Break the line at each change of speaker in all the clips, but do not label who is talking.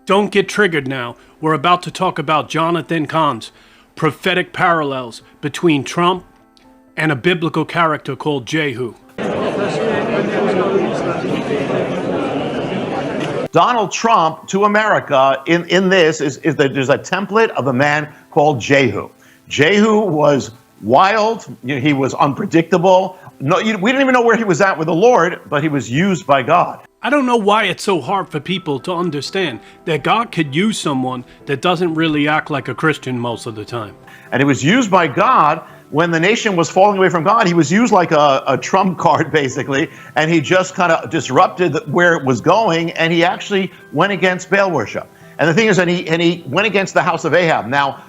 Don't get triggered now. We're about to talk about Jonathan Cahn's prophetic parallels between Trump and a biblical character called Jehu.
Donald Trump to America in this is that there's a template of a man called Jehu. Jehu was wild. He was unpredictable. No, we didn't even know where he was at with the Lord, but he was used by God.
I don't know why it's so hard for people to understand that God could use someone that doesn't really act like a Christian most of the time.
And he was used by God when the nation was falling away from God. He was used like a trump card, basically, and he just kind of disrupted where it was going, and he actually went against Baal worship. And the thing is, and he went against the house of Ahab. Now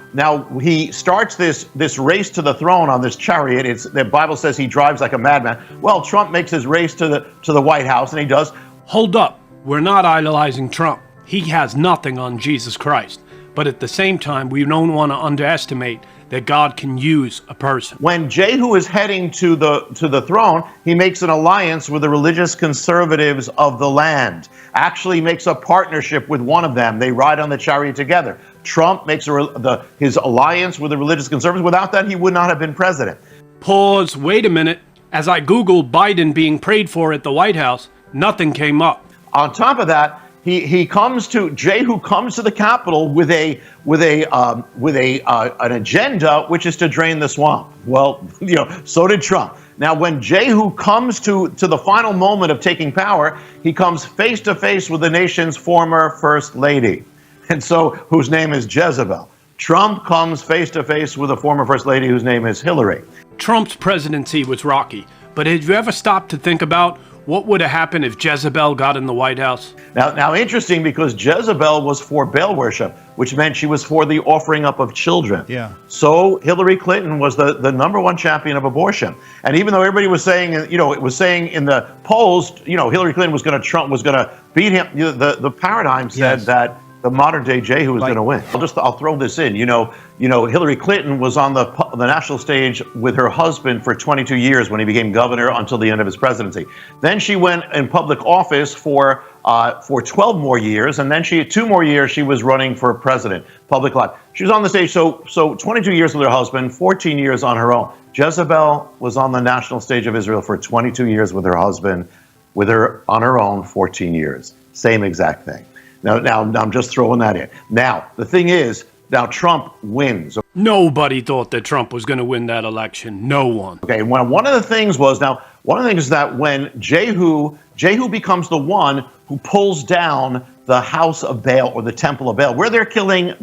he starts this race to the throne on this chariot. The Bible says he drives like a madman. Well, Trump makes his race to the White House, and he does.
Hold up, we're not idolizing Trump. He has nothing on Jesus Christ. But at the same time, we don't want to underestimate that God can use a person.
When Jehu is heading to the throne, he makes an alliance with the religious conservatives of the land. Actually makes a partnership with one of them. They ride on the chariot together. Trump makes his alliance with the religious conservatives. Without that, he would not have been president.
Pause, wait a minute. As I Googled Biden being prayed for at the White House, nothing came up.
On top of that, Jehu comes to the Capitol with an agenda, which is to drain the swamp. Well, so did Trump. Now, when Jehu comes to the final moment of taking power, he comes face to face with the nation's former first lady, and so whose name is Jezebel. Trump comes face to face with a former first lady whose name is Hillary.
Trump's presidency was rocky, but have you ever stopped to think about what would have happened if Jezebel got in the White House?
Now, interesting, because Jezebel was for Baal worship, which meant she was for the offering up of children.
Yeah.
So Hillary Clinton was the number one champion of abortion. And even though everybody was saying, it was saying in the polls, Hillary Clinton Trump was going to beat him, the paradigm said that the modern day Jehu was going to win. I'll throw this in. Hillary Clinton was on the national stage with her husband for 22 years when he became governor until the end of his presidency. Then she went in public office for 12 more years, and then 2 more years she was running for president, public life. She was on the stage, so 22 years with her husband, 14 years on her own. Jezebel was on the national stage of Israel for 22 years with her husband, with her on her own 14 years. Same exact thing. Now I'm just throwing that in. Now, the thing is, now Trump wins.
Nobody thought that Trump was going to win that election. No one.
Okay, and one of the things is that when Jehu becomes the one who pulls down the house of Baal, or the temple of Baal, where they're killing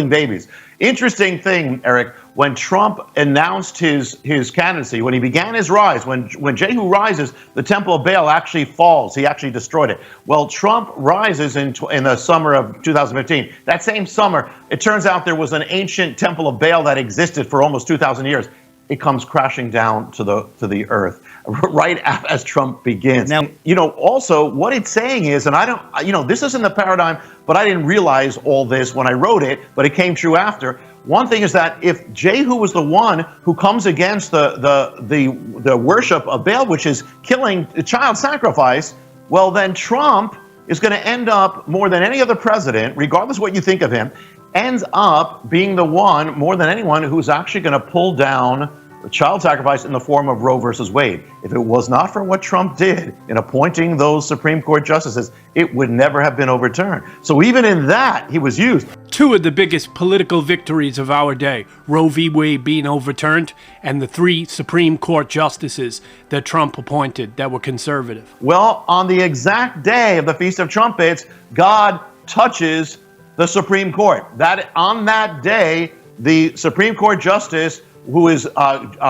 babies. Interesting thing, Eric, when Trump announced his candidacy, when he began his rise, when Jehu rises, the temple of Baal actually falls. He actually destroyed it. Well, Trump rises in the summer of 2015. That same summer, it turns out there was an ancient temple of Baal that existed for almost 2,000 years. It comes crashing down to the earth right as Trump begins. Now, also what it's saying is, and I don't, this isn't the paradigm, but I didn't realize all this when I wrote it, but it came true after. One thing is that if Jehu was the one who comes against the worship of Baal, which is killing child sacrifice, well, then Trump is going to end up, more than any other president, regardless of what you think of him, ends up being the one, more than anyone, who's actually going to pull down child sacrifice in the form of Roe versus Wade. If it was not for what Trump did in appointing those Supreme Court justices, it would never have been overturned. So even in that, he was used.
2 of the biggest political victories of our day, Roe v. Wade being overturned, and the 3 Supreme Court justices that Trump appointed that were conservative.
Well, on the exact day of the Feast of Trumpets, God touches the Supreme Court. That on that day, the Supreme Court justice, who is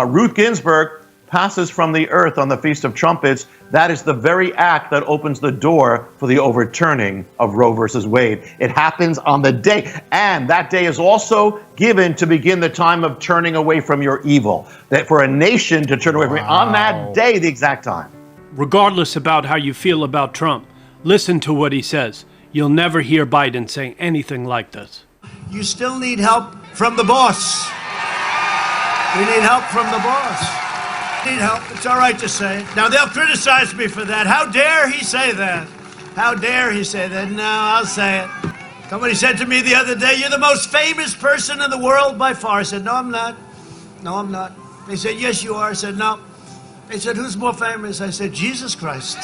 Ruth Ginsburg, passes from the earth on the Feast of Trumpets. That is the very act that opens the door for the overturning of Roe versus Wade. It happens on the day, and that day is also given to begin the time of turning away from your evil. That for a nation to turn away from it on that day, the exact time.
Regardless about how you feel about Trump, listen to what he says. You'll never hear Biden saying anything like this.
You still need help from the boss. We need help from the boss. Need help. It's all right to say. Now, they'll criticize me for that. How dare he say that? How dare he say that? No, I'll say it. Somebody said to me the other day, you're the most famous person in the world by far. I said, no, I'm not. No, I'm not. They said, yes, you are. I said, no. They said, who's more famous? I said, Jesus Christ.